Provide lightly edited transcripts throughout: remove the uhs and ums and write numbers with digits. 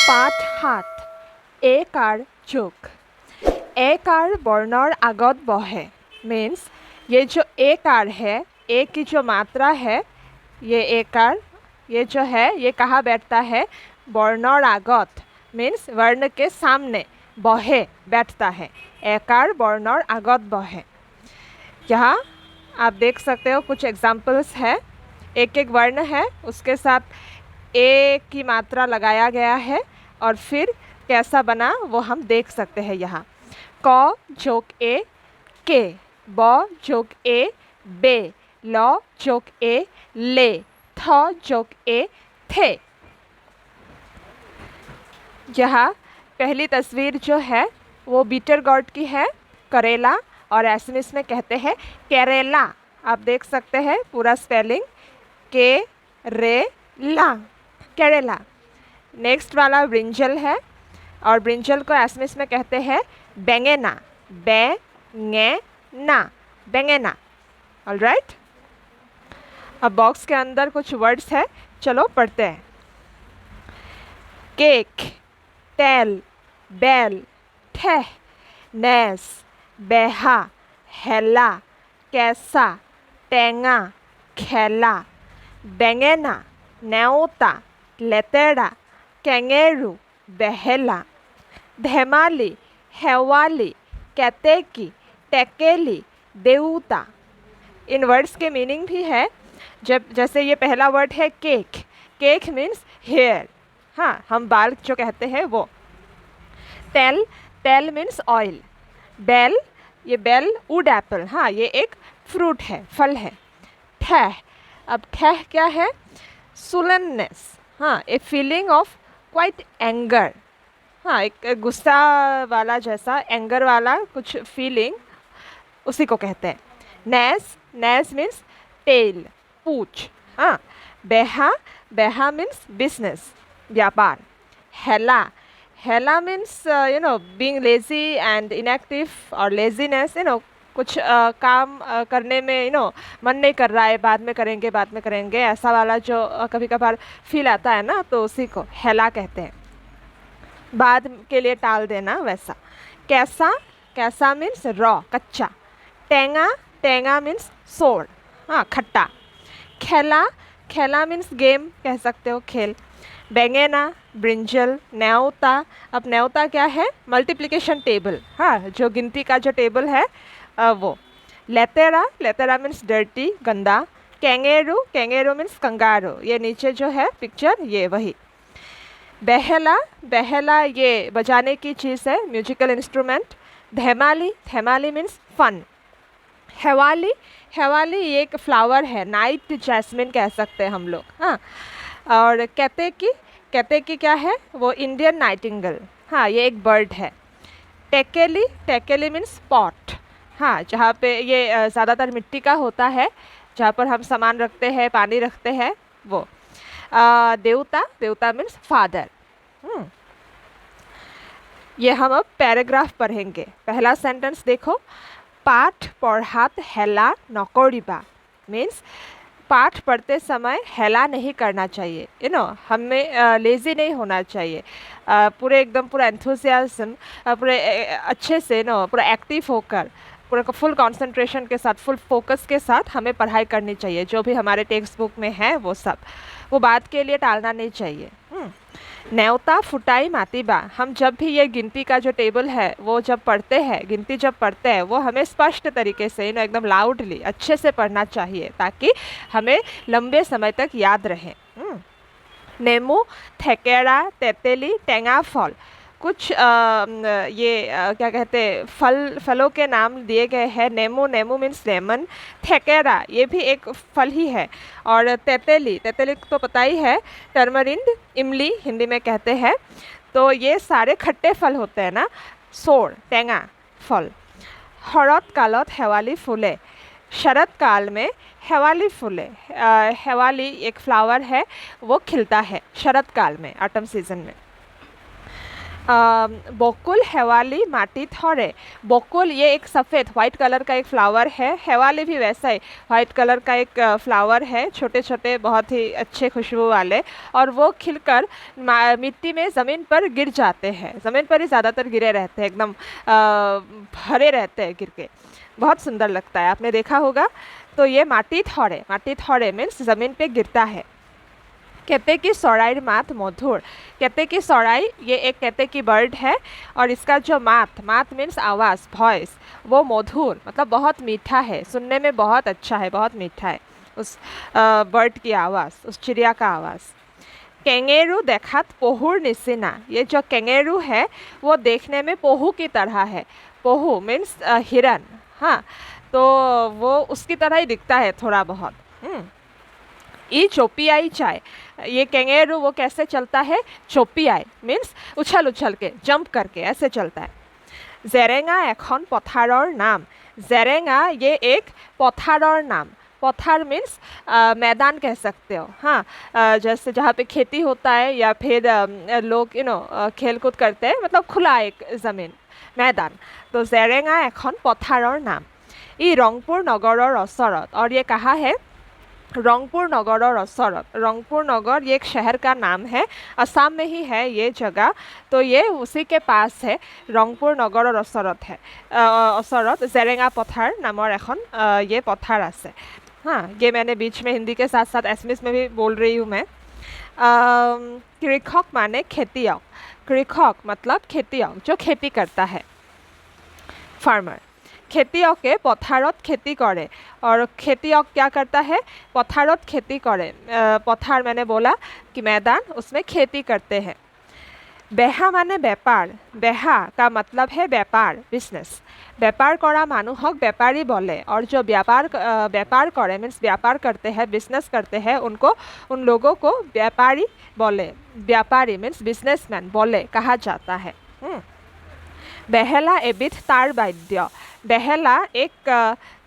পাঠ হাত এ কাৰ যোগ ए कार वर्णर आगत बहे मीन्स ये जो ए कार है ए की जो मात्रा है ये ए कार ये जो है ये कहाँ बैठता है वर्णर आगत मीन्स वर्ण के सामने बहे बैठता है ए कार वर्णर आगत बहे। यहाँ आप देख सकते हो कुछ एग्जाम्पल्स है एक एक वर्ण है उसके साथ ए की मात्रा लगाया गया है और फिर कैसा बना वो हम देख सकते हैं। यहाँ क जोक ए के ब जोक ए बे ल जोक ए ले थ जोक ए थे। यहाँ पहली तस्वीर जो है वो बीटर गॉड की है करेला और एसएमएस में कहते हैं केरेला। आप देख सकते हैं पूरा स्पेलिंग के रे ला केरेला। नेक्स्ट वाला ब्रिंजल है और ब्रिंजल को एसएमएस में कहते हैं बेंगेना बेंगेना बेंगेना। ऑलराइट, अब बॉक्स के अंदर कुछ वर्ड्स है, चलो पढ़ते हैं। केक टेल बेल ठेह नेस बेहा हेला कैसा टेंगा खेला बेंगेना न्योता लेतेड़ा कैंगेरू बहेला धेमाली हेवाली कैतेकी टेकेली देवता। इन वर्ड्स के मीनिंग भी है। जब जैसे ये पहला वर्ड है केक, केक मीन्स हेयर, हाँ हम बाल जो कहते हैं वो। टेल टेल मीन्स ऑयल। बेल ये बेल वुड एप्पल, हाँ ये एक फ्रूट है फल है। ठह अब ठह क्या है सुलननेस, हाँ a feeling of quite anger, हाँ एक गुस्सा वाला जैसा एंगर वाला कुछ फीलिंग उसी को कहते हैं। नेस नेस मीन्स टेल पूछ, हाँ। बेहा बेहा मीन्स बिजनेस व्यापार। हेला हेला means being lazy and inactive और लेजीनेस कुछ काम करने में मन नहीं कर रहा है, बाद में करेंगे ऐसा वाला जो कभी कभार फील आता है ना, तो उसी को हेला कहते हैं, बाद के लिए टाल देना वैसा। कैसा कैसा मीन्स रॉ कच्चा। टेंगा टेंगा मीन्स सोर, हाँ खट्टा। खेला खेला मीन्स गेम कह सकते हो खेल। बेंगेना ब्रिंजल न्योता। अब न्योता क्या है मल्टीप्लिकेशन टेबल, हाँ जो गिनती का जो टेबल है वो। लेतेरा लेतेरा मीन्स डर्टी गंदा। कैंगेरू कैंगेरू मीन्स कंगारू, ये नीचे जो है पिक्चर ये वही। बहेला बहेला ये बजाने की चीज़ है म्यूजिकल इंस्ट्रूमेंट। धेमाली धेमाली मीन्स फन। हेवाली हेवाली ये एक फ्लावर है, नाइट जैस्मिन कह सकते हैं हम लोग, हाँ। और कैतेकी क्या है वो इंडियन नाइटिंगेल, हाँ ये एक बर्ड है। टेकेली टेकेली मीन्स पॉट, हाँ जहाँ पे ये ज़्यादातर मिट्टी का होता है, जहाँ पर हम सामान रखते हैं पानी रखते हैं वो। देवता देवता मीन्स फादर। ये हम अब पैराग्राफ पढ़ेंगे। पहला सेंटेंस देखो, पाठ पढ़ात हेला नकरिबा मीन्स पाठ पढ़ते समय हेला नहीं करना चाहिए, हमें लेज़ी नहीं होना चाहिए। पूरे एकदम पूरा एंथुसियाज्म पूरे अच्छे से पूरा एक्टिव होकर पूरा फुल कंसंट्रेशन के साथ फुल फोकस के साथ हमें पढ़ाई करनी चाहिए। जो भी हमारे टेक्स्ट बुक में है वो सब, वो बात के लिए टालना नहीं चाहिए। न्योता फुटाई मातिबा, हम जब भी ये गिनती का जो टेबल है वो जब पढ़ते हैं, गिनती जब पढ़ते हैं वो हमें स्पष्ट तरीके से एकदम लाउडली अच्छे से पढ़ना चाहिए ताकि हमें लंबे समय तक याद रहे। नेमू थेकेरा तेतेली टेंगा फल, कुछ क्या कहते फलों के नाम दिए गए हैं। नेमू नेमू मीन्स लेमन। थेकेरा ये भी एक फल ही है। और तेतेली तेतेली तो पता ही है टर्मरिंड इमली हिंदी में कहते हैं। तो ये सारे खट्टे फल होते हैं ना, सोर टेंगा फल। शरत कालत हेवाली फूले, शरत काल में हेवाली फूले, हेवाली एक फ्लावर है वो खिलता है शरत काल में ऑटम सीजन में। बकुल हेवाली माटी थोड़े। बकुल ये एक सफ़ेद वाइट कलर का एक फ्लावर है, हेवाली भी वैसा ही वाइट कलर का एक फ्लावर है, छोटे छोटे बहुत ही अच्छे खुशबू वाले, और वो खिलकर मिट्टी में ज़मीन पर गिर जाते हैं। ज़मीन पर ही ज़्यादातर गिरे रहते हैं, एकदम भरे रहते हैं गिर के, बहुत सुंदर लगता है, आपने देखा होगा। तो ये माटी थोड़े मीन्स ज़मीन पे गिरता है। केतेकी चराइर मात मधुर। केतेकी चराई ये एक केतेकी बर्ड है, और इसका जो मात मीन्स आवाज़, वॉइस, वो मधुर मतलब बहुत मीठा है, सुनने में बहुत अच्छा है, बहुत मीठा है उस बर्ड की आवाज़, उस चिड़िया का आवाज़। केंगेरू देखात पहुर निसिना। ये जो केंगेरू है वो देखने में पहू की तरह है। पहू मीन्स हिरन, हाँ, तो वो उसकी तरह ही दिखता है थोड़ा बहुत। ई चोपियाई चाय। ये कैंगेरू वो कैसे चलता है? चोपियाई मीन्स उछल उछल के, जंप करके ऐसे चलता है। जेरेंगा एखन पथारर नाम। जेरेंगा ये एक पथारर नाम। पथार मीन्स मैदान कह सकते हो, हाँ, जैसे जहाँ पे खेती होता है या फिर लोग खेल कूद करते हैं, मतलब खुला एक ज़मीन, मैदान। तो जेरेंगा एखन पथारर नाम। ई रंगपुर नगरर ओसरत। और ये कहाँ है? रंगपुर नगरर ओसरत। रंगपुर नगर ये एक शहर का नाम है, असम में ही है ये जगह, तो ये उसी के पास है। रंगपुर नगरर ओसरत है, ओसरत जेरेंगा पथार नाমৰ এখন ये पथार আছে। हाँ, ये मैंने बीच में हिंदी के साथ साथ एसएमएस में भी बोल रही हूँ मैं। कृषक माने खेतियक। कृषक मतलब खेतियक, जो खेती करता है, फार्मर। खेतियके पथारत खेती करे। और खेतियक क्या करता है? पथारत खेती करे। पथार मैंने बोला कि मैदान, उसमें खेती करते हैं। बेहा माने व्यापार। बेहा का मतलब है व्यापार, बिजनेस। व्यापार करा मानुहक व्यापारी बोले, और जो व्यापार करे मीन्स व्यापार करते हैं, बिजनेस करते हैं, उन लोगों को व्यापारी बोले। व्यापारी मीन्स बिजनेसमैन बोले कहा जाता है। बेहेला एबिध तार वाद्य। बेहेला एक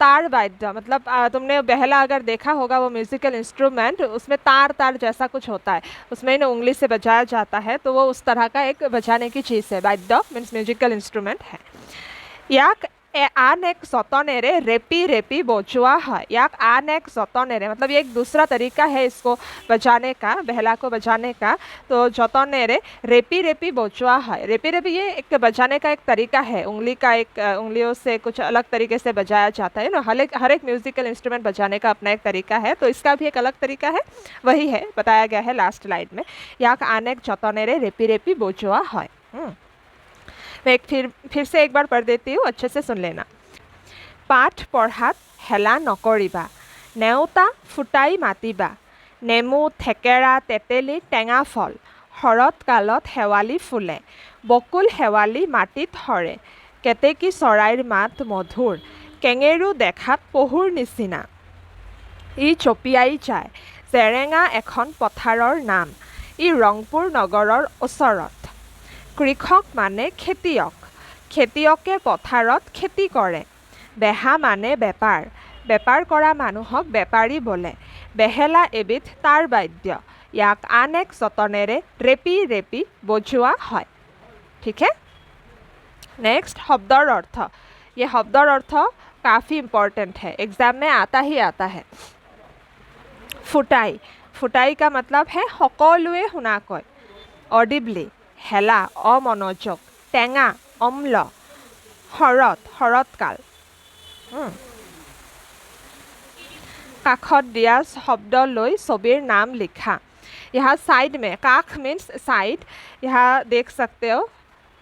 तार वाद्य, मतलब तुमने बेहेला अगर देखा होगा, वो म्यूजिकल इंस्ट्रूमेंट, उसमें तार जैसा कुछ होता है, उसमें उंगली से बजाया जाता है, तो वो उस तरह का एक बजाने की चीज़ है। वाद्य मीन्स म्यूजिकल इंस्ट्रूमेंट है। याक आन एक जतनेरे रेपी रेपी बजोआ है। याक आन एक जतनेरे मतलब ये एक दूसरा तरीका है इसको बजाने का, बेहला को बजाने का। तो जतनेरे रेपी रेपी बजोआ है। रेपी रेपी ये एक बजाने का एक तरीका है, उंगलियों से कुछ अलग तरीके से बजाया जाता है ना। हर एक म्यूजिकल इंस्ट्रूमेंट बजाने का अपना एक तरीका है, तो इसका भी एक अलग तरीका है, वही है बताया गया है लास्ट लाइन में। याक आन एक जतनेरे रेपी रेपी बजोआ है। मैं फिर से एक बार पढ़ देती हूँ, अच्छे से सुन लेना। पाठ पढ़ात हेला नकरिबा। नेउता फुटाई मातिबा। नेमु थेकेरा तेतेली टेঙা फल। शरत कालत हेवाली फुले। बकुल हेवाली माटित हरे। केतेकी चराइर मात मधुर। केंगेरू देखात पहुर निचिना। ই চপিয়াই যায়। জেৰেঙা এখন পথাৰৰ নাম। ই ৰংপুৰ নগৰৰ ওচৰত। কৃষক মানে খেতিয়ক। খেতিয়কে পথাৰত খেতি কৰে। বেহা মানে বেপাৰ। বেপাৰ কৰা মানুহক বেপাৰী বোলে। বেহেলা এবিধ তার বাদ্য। ইয়াক আন এক যতনেৰে ৰেপি ৰেপি বজোৱা হয়। ठीक है। नेक्स्ट शब्दर अर्थ। ये शब्दर अर्थ काफ़ी इम्पोर्टेंट है, एग्जाम में आता ही आता है। फुटाई। फुटाई का मतलब है सकलोए शुनाকৈ। ऑडिबली हेला अमनोजक। टेঙা अम्ल। शरतकाल। काखत दिया शब्द लई छबिर नाम लिखा। यहाँ साइड में काख मीन्स साइड, यहाँ देख सकते हो,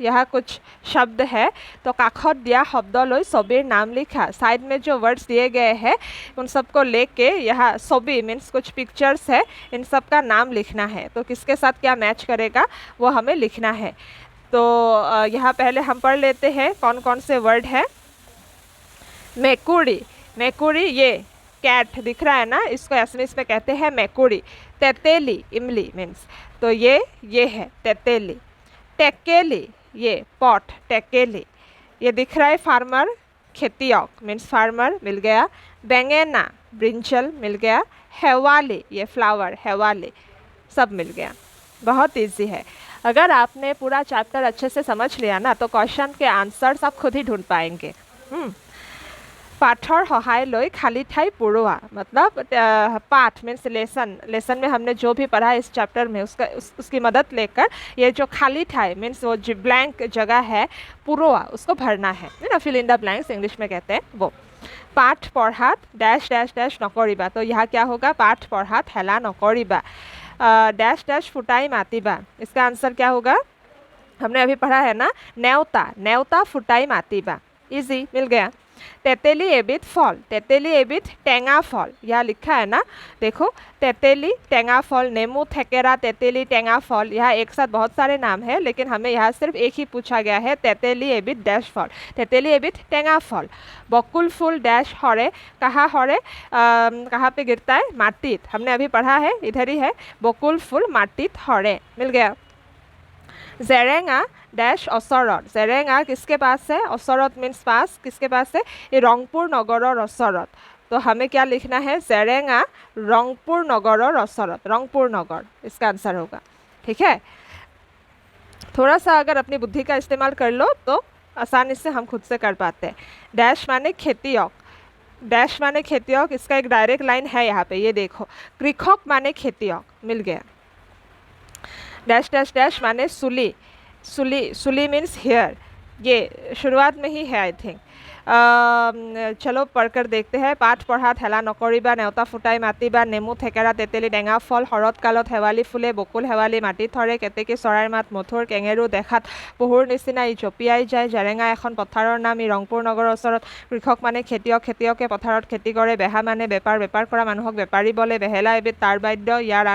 यहाँ कुछ शब्द है, तो काखत दिया शब्द लई छबिर नाम लिखा। साइड में जो वर्ड्स दिए गए हैं उन सबको लेके यहाँ छवि मीन्स कुछ पिक्चर्स है, इन सब का नाम लिखना है। तो किसके साथ क्या मैच करेगा वो हमें लिखना है। तो यहाँ पहले हम पढ़ लेते हैं कौन कौन से वर्ड है। मेकुड़ी। मेकुड़ी ये कैट दिख रहा है ना, इसको एसएमएस में कहते हैं मेकुड़ी। तेतेली इमली मीन्स, तो ये है तेतेली। टेकेली ये पॉट, टेकेली। ये दिख रहा है फार्मर, खेतियक मीन्स फार्मर, मिल गया। बेंगेना ब्रिंजल मिल गया। हेवाली ये फ्लावर, हेवाली, सब मिल गया। बहुत इजी है। अगर आपने पूरा चैप्टर अच्छे से समझ लिया ना तो क्वेश्चन के आंसर्स आप खुद ही ढूंढ पाएंगे। पाठर सहाय लई खाली ठाई पुरोआ, मतलब पाठ मीन्स लेसन में हमने जो भी पढ़ा इस चैप्टर में उसकी मदद लेकर ये जो खाली ठाई मीन्स वो जो ब्लैंक जगह है पुरोआ उसको भरना है ना, fill in the blanks English में कहते हैं वो। पाठ पढ़ात डैश डैश डैश नकरिबा, तो यहाँ क्या होगा, पाठ पढ़ात हेला नकरिबा डैश डैश फुटाई मातिबा, इसका आंसर क्या होगा, हमने अभी पढ़ा है ना, नेवता फुटाई मातिबा, इजी मिल गया। तेतेली एबिट फल, तेतेली एबिट टेंगा फल, यहाँ लिखा है ना, देखो तेतेली टेंगा फल, नेमू थेकेरा तेतेली टेंगा फल, यहाँ एक साथ बहुत सारे नाम है लेकिन हमें यहाँ सिर्फ एक ही पूछा गया है, तेतेली एबिट डैश फल, तेतेली एबिट टेंगा फल। बकुल फूल डैश हरे, कहाँ पे गिरता है, माटीत, हमने अभी पढ़ा है इधर ही है, बकुल फूल माटीत हरे, मिल गया। जेरेंगा डैश असरत, जेरेंगा किसके पास है, असरत मीन्स पास, किसके पास है, ये रंगपुर नगर असरत, तो हमें क्या लिखना है, जेरेंगा रंगपुर नगर असरत, रंगपुर नगर इसका आंसर होगा। ठीक है, थोड़ा सा अगर अपनी बुद्धि का इस्तेमाल कर लो तो आसानी से हम खुद से कर पाते हैं। डैश माने खेतियक, डैश माने खेतियक, इसका एक डायरेक्ट लाइन है यहाँ पे, ये देखो, कृषक माने खेतियक, मिल गया। डैश डैश डैश माने सुली, सुली मीन्स हेयर, ये शुरुआत में ही है आई थिंक। चलो पढ़कर देखते हैं। पाठ पढ़ात हेला नकरिबा, नेवता फुटाई मातिबा, नेमू थेकेरा तेतेली टेंगा फल, शरत काলত हेवाली फुले, बकुल हेवाली माटी धरे, केतेकी चराइर मात मधुर, केঙেৰু দেখাত পহুৰ নিচিনা ই জঁপিয়াই যায়, জেৰেঙা এখন পথাৰৰ নাম, ই ৰংপুৰ নগৰৰ ওচৰত, কৃষক মানে খেতিয়ক, খেতিয়কে পথাৰত খেতি কৰে, বেহা মানে বেপাৰ, বেপাৰ কৰা মানুহক বেপাৰী বলে, বেহেলা এবিধ তাঁৰ বাদ্য, ইয়াৰ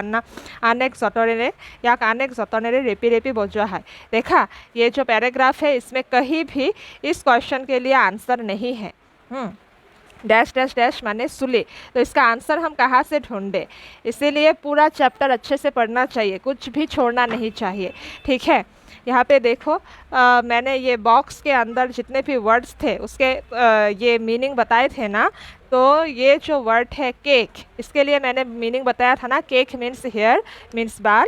আন এক যতনেৰে रेपी रेपी बजोआ है। देखा, ये जो पैराग्राफ है इसमें कहीं भी इस क्वेश्चन के लिए आंसर नहीं है। डैश डैश डैश माने सुली, तो इसका आंसर हम कहाँ से ढूंढे, इसीलिए पूरा चैप्टर अच्छे से पढ़ना चाहिए, कुछ भी छोड़ना नहीं चाहिए। ठीक है, यहाँ पे देखो मैंने ये बॉक्स के अंदर जितने भी वर्ड्स थे उसके ये मीनिंग बताए थे ना, तो ये जो वर्ड है केक, इसके लिए मैंने मीनिंग बताया था ना, केक मीन्स हेयर मीन्स बाल,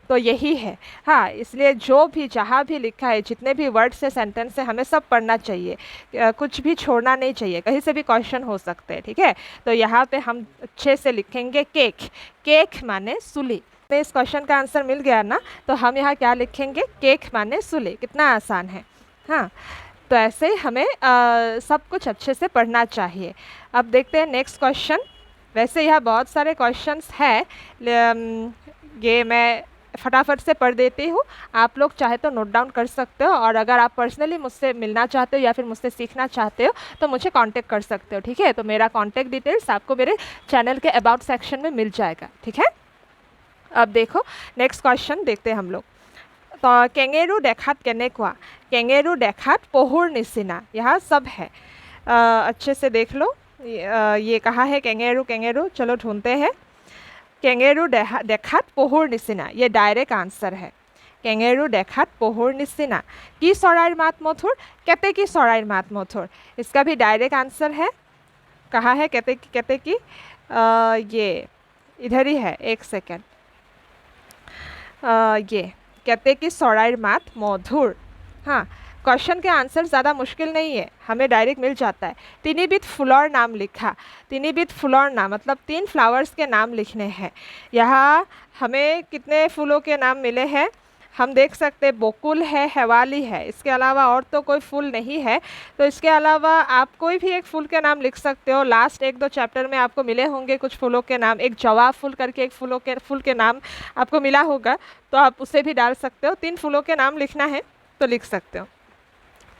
तो यही है। हाँ, इसलिए जो भी जहाँ भी लिखा है, जितने भी वर्ड्स से सेंटेंस है, हमें सब पढ़ना चाहिए, कुछ भी छोड़ना नहीं चाहिए, कहीं से भी क्वेश्चन हो सकते हैं। ठीक है, तो यहाँ पे हम अच्छे से लिखेंगे केक, केक माने सुली। तो इस क्वेश्चन का आंसर मिल गया ना, तो हम यहाँ क्या लिखेंगे, केक माने सुली, कितना आसान है। हाँ, तो ऐसे ही हमें सब कुछ अच्छे से पढ़ना चाहिए। अब देखते हैं नेक्स्ट क्वेश्चन। वैसे यहाँ बहुत सारे क्वेश्चंस हैं, ये मैं फटाफट से पढ़ देती हूँ, आप लोग चाहे तो नोट डाउन कर सकते हो, और अगर आप पर्सनली मुझसे मिलना चाहते हो या फिर मुझसे सीखना चाहते हो तो मुझे कांटेक्ट कर सकते हो। ठीक है, तो मेरा कांटेक्ट डिटेल्स आपको मेरे चैनल के अबाउट सेक्शन में मिल जाएगा। ठीक है, अब देखो नेक्स्ट क्वेश्चन देखते हैं हम लोग। तो केঙেৰু देखात केनेकुआ, केঙেৰু देखात पहुर निसिना, यहाँ सब है, अच्छे से देख लो। ये कहा है केঙেৰু, केঙেৰু, चलो ढूंढते हैं। केঙেৰু देखात पहुर निसिना, ये डायरेक्ट आंसर है। केঙেৰু देखात पहुर निसिना, की चराइर मात मधुर, केतेकी चराइर मात मधुर, इसका भी डायरेक्ट आंसर है। कहा है केतेकी, केतेकी, ये इधर ही है, एक सेकेंड, ये केतेकी चराइर मात मधुर। हाँ, क्वेश्चन के आंसर ज़्यादा मुश्किल नहीं है, हमें डायरेक्ट मिल जाता है। तिनिबिध फूलर नाम लिखा, तिनिबिध फूलर नाम मतलब 3 फ्लावर्स के नाम लिखने हैं। यहाँ हमें कितने फूलों के नाम मिले हैं, हम देख सकते हैं बकुल है, हेवाली है, इसके अलावा और तो कोई फूल नहीं है। तो इसके अलावा आप कोई भी एक फूल के नाम लिख सकते हो। लास्ट 1-2 चैप्टर में आपको मिले होंगे कुछ फूलों के नाम, एक जवाब फूल करके एक फूल के नाम आपको मिला होगा, तो आप उसे भी डाल सकते हो। 3 फूलों के नाम लिखना है तो लिख सकते हो।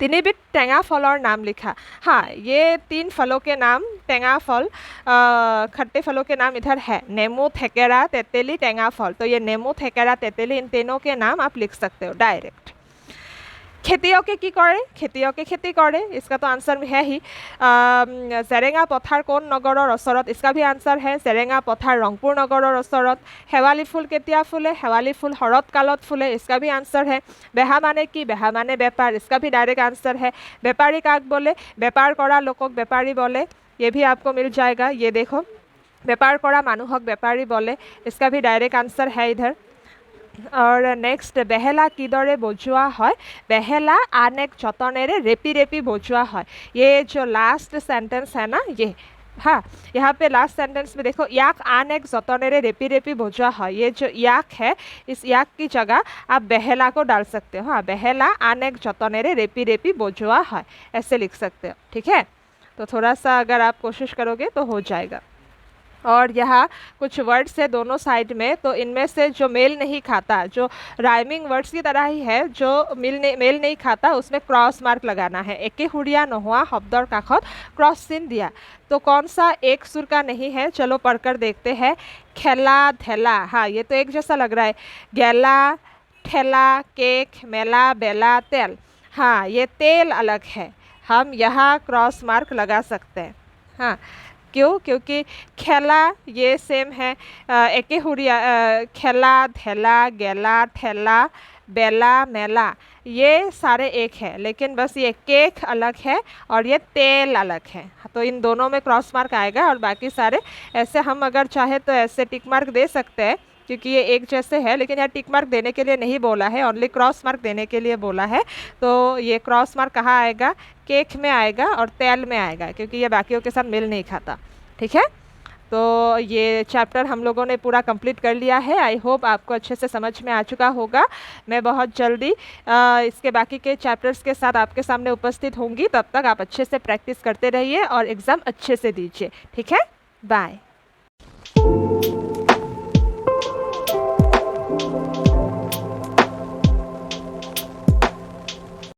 तिनिबिध टेंगा फलर नाम लिखा, हाँ, ये 3 फलों के नाम, टेंगा फल, खट्टे फलों के नाम इधर है, नेमू थेकेरा तेतेली टेंगा फल, तो ये नेमू थेकेरा तेतेली इन तीनों के नाम आप लिख सकते हो डायरेक्ट। खेतियके की करे, खेतियके खेती करे, इसका तो आंसर है ही। जेरेंगा पथार कौन नगरर ओसरत, इसका भी आंसर है, जेरेंगा पथार रंगपुर नगरर ओसरत। हेवाली फूल केतिया फुले, हेवाली फूल शरत कालत फुले, इसका भी आंसर है। बेहा माने की, बेहा माने बेपार, इसका भी डायरेक्ट आंसर है। बेपारी काक बोले, बेपार करा लोकक बेपारी बोले, ये भी आपको मिल जाएगा। ये देखो, बेपार करा मानुहक बेपारी बोले, इसका भी डायरेक्ट आंसर है इधर। और नेक्स्ट बेहेला किदरे बजोआ है, बेहेला आन एक जतनेरे रेपी रेपी बजोआ है। ये जो लास्ट सेंटेंस है ना ये, हाँ यहाँ पे लास्ट सेंटेंस में देखो याक आन एक जतनेरे रेपी रेपी बजोआ है, ये जो याक है इस याक की जगह आप बेहेला को डाल सकते हो। हाँ, बेहेला आन एक जतनेरे रेपी रेपी बजोआ है, ऐसे लिख सकते हो। ठीक है, तो थोड़ा सा अगर आप कोशिश करोगे तो हो जाएगा। और यहाँ कुछ वर्ड्स है दोनों साइड में, तो इनमें से जो मेल नहीं खाता, जो राइमिंग वर्ड्स की तरह ही है, जो मेल नहीं खाता उसमें क्रॉस मार्क लगाना है। एके हुड़िया नहुआ शब्दर काखत क्रॉस चिन्ह दिया। तो कौन सा एक सुर का नहीं है, चलो पढ़कर देखते हैं। खेला धेला, हाँ ये तो एक जैसा लग रहा है। गेला, ठेला, केक, मेला, बेला, तेल, हाँ ये तेल अलग है, हम यहाँ क्रॉस मार्क लगा सकते हैं। हाँ क्यों, क्योंकि खेला ये सेम है, एके हुड़िया, खेला, धेला, गेला, ठेला, बेला, मेला ये सारे एक है, लेकिन बस ये केक अलग है और ये तेल अलग है। तो इन दोनों में क्रॉस मार्क आएगा और बाकी सारे ऐसे हम अगर चाहे तो ऐसे टिक मार्क दे सकते हैं, क्योंकि ये एक जैसे है। लेकिन यहाँ टिक मार्क देने के लिए नहीं बोला है, ओनली क्रॉस मार्क देने के लिए बोला है। तो ये क्रॉस मार्क कहाँ आएगा, केक में आएगा और तेल में आएगा, क्योंकि ये बाकियों के साथ मेल नहीं खाता। ठीक है, तो ये चैप्टर हम लोगों ने पूरा कंप्लीट कर लिया है। आई होप आपको अच्छे से समझ में आ चुका होगा। मैं बहुत जल्दी इसके बाकी के चैप्टर्स के साथ आपके सामने उपस्थित होंगी। तब तक आप अच्छे से प्रैक्टिस करते रहिए और एग्ज़ाम अच्छे से दीजिए। ठीक है, बाय।